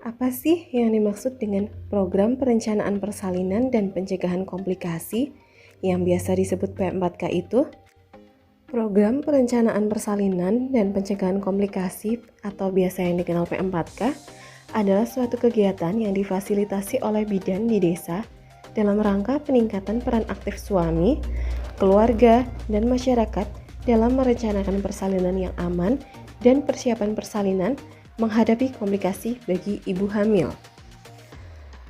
Apa sih yang dimaksud dengan program perencanaan persalinan dan pencegahan komplikasi yang biasa disebut P4K itu? Program perencanaan persalinan dan pencegahan komplikasi atau biasa yang dikenal P4K adalah suatu kegiatan yang difasilitasi oleh bidan di desa dalam rangka peningkatan peran aktif suami, keluarga, dan masyarakat dalam merencanakan persalinan yang aman dan persiapan persalinan menghadapi komplikasi bagi ibu hamil.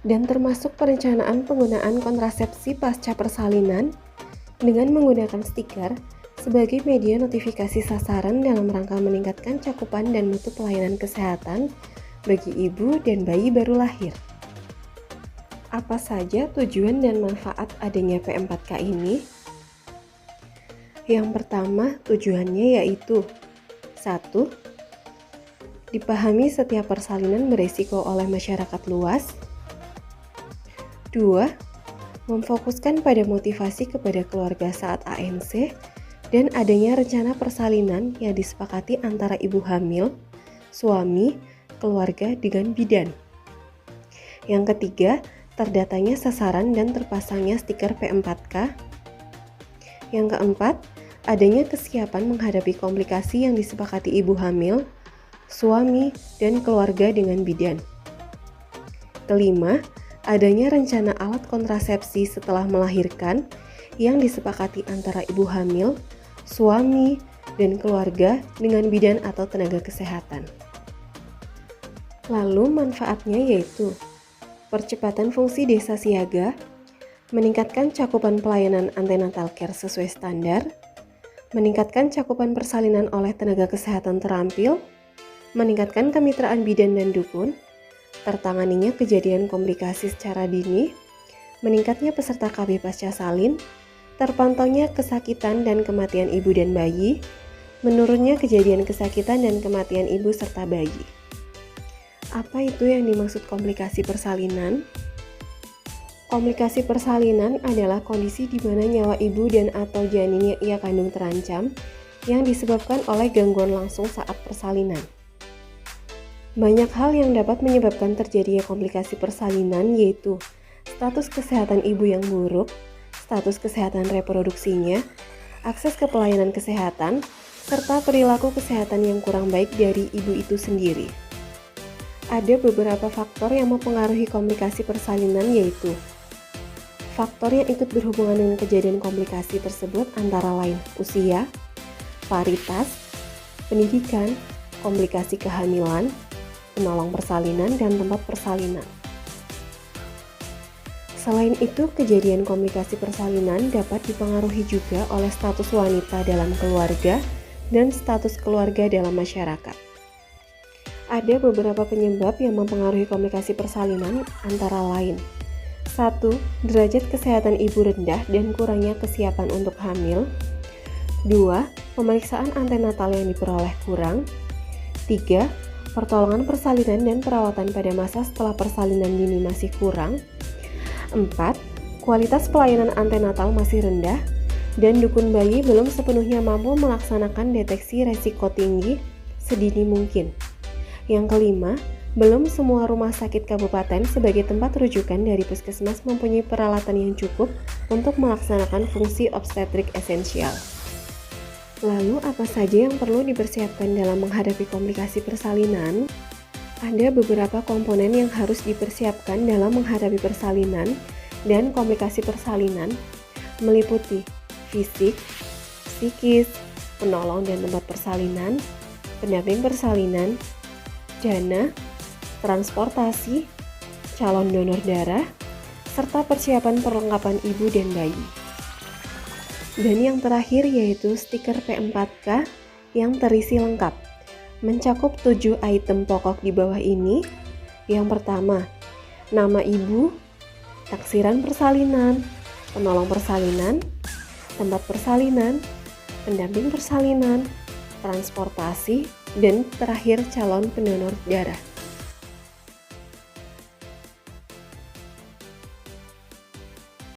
Dan termasuk perencanaan penggunaan kontrasepsi pasca persalinan dengan menggunakan stiker sebagai media notifikasi sasaran dalam rangka meningkatkan cakupan dan mutu pelayanan kesehatan bagi ibu dan bayi baru lahir. Apa saja tujuan dan manfaat adanya P4K ini? Yang pertama, tujuannya yaitu 1. Dipahami setiap persalinan beresiko oleh masyarakat luas. 2. Memfokuskan pada motivasi kepada keluarga saat ANC dan adanya rencana persalinan yang disepakati antara ibu hamil, suami, keluarga dengan bidan. Yang ketiga, terdatanya sasaran dan terpasangnya stiker P4K. Yang keempat, adanya kesiapan menghadapi komplikasi yang disepakati ibu hamil, suami, dan keluarga dengan bidan. Kelima, adanya rencana alat kontrasepsi setelah melahirkan yang disepakati antara ibu hamil, suami, dan keluarga dengan bidan atau tenaga kesehatan. Lalu manfaatnya yaitu percepatan fungsi desa siaga, meningkatkan cakupan pelayanan antenatal care sesuai standar, meningkatkan cakupan persalinan oleh tenaga kesehatan terampil, meningkatkan kemitraan bidan dan dukun, tertanganinya kejadian komplikasi secara dini, meningkatnya peserta KB pasca salin, terpantaunya kesakitan dan kematian ibu dan bayi, menurunnya kejadian kesakitan dan kematian ibu serta bayi. Apa itu yang dimaksud komplikasi persalinan? Komplikasi persalinan adalah kondisi di mana nyawa ibu dan atau janin yang ia kandung terancam yang disebabkan oleh gangguan langsung saat persalinan. Banyak hal yang dapat menyebabkan terjadinya komplikasi persalinan yaitu status kesehatan ibu yang buruk, status kesehatan reproduksinya, akses ke pelayanan kesehatan, serta perilaku kesehatan yang kurang baik dari ibu itu sendiri. Ada beberapa faktor yang mempengaruhi komplikasi persalinan yaitu faktor yang ikut berhubungan dengan kejadian komplikasi tersebut antara lain usia, paritas, pendidikan, komplikasi kehamilan, penolong persalinan, dan tempat persalinan. Selain itu, kejadian komplikasi persalinan dapat dipengaruhi juga oleh status wanita dalam keluarga dan status keluarga dalam masyarakat. Ada beberapa penyebab yang mempengaruhi komplikasi persalinan antara lain 1. Derajat kesehatan ibu rendah dan kurangnya kesiapan untuk hamil. 2. Pemeriksaan antenatal yang diperoleh kurang. 3. Pertolongan persalinan dan perawatan pada masa setelah persalinan dini masih kurang. 4. Kualitas pelayanan antenatal masih rendah dan dukun bayi belum sepenuhnya mampu melaksanakan deteksi resiko tinggi sedini mungkin. Yang kelima, belum semua rumah sakit kabupaten sebagai tempat rujukan dari puskesmas mempunyai peralatan yang cukup untuk melaksanakan fungsi obstetrik esensial. Lalu apa saja yang perlu dipersiapkan dalam menghadapi komplikasi persalinan? Ada beberapa komponen yang harus dipersiapkan dalam menghadapi persalinan dan komplikasi persalinan, meliputi fisik, psikis, penolong dan tempat persalinan, pendamping persalinan, dana, transportasi, calon donor darah, serta persiapan perlengkapan ibu dan bayi. Dan yang terakhir yaitu stiker P4K yang terisi lengkap, mencakup 7 item pokok di bawah ini. Yang pertama, nama ibu, taksiran persalinan, penolong persalinan, tempat persalinan, pendamping persalinan, transportasi, dan terakhir calon pendonor darah.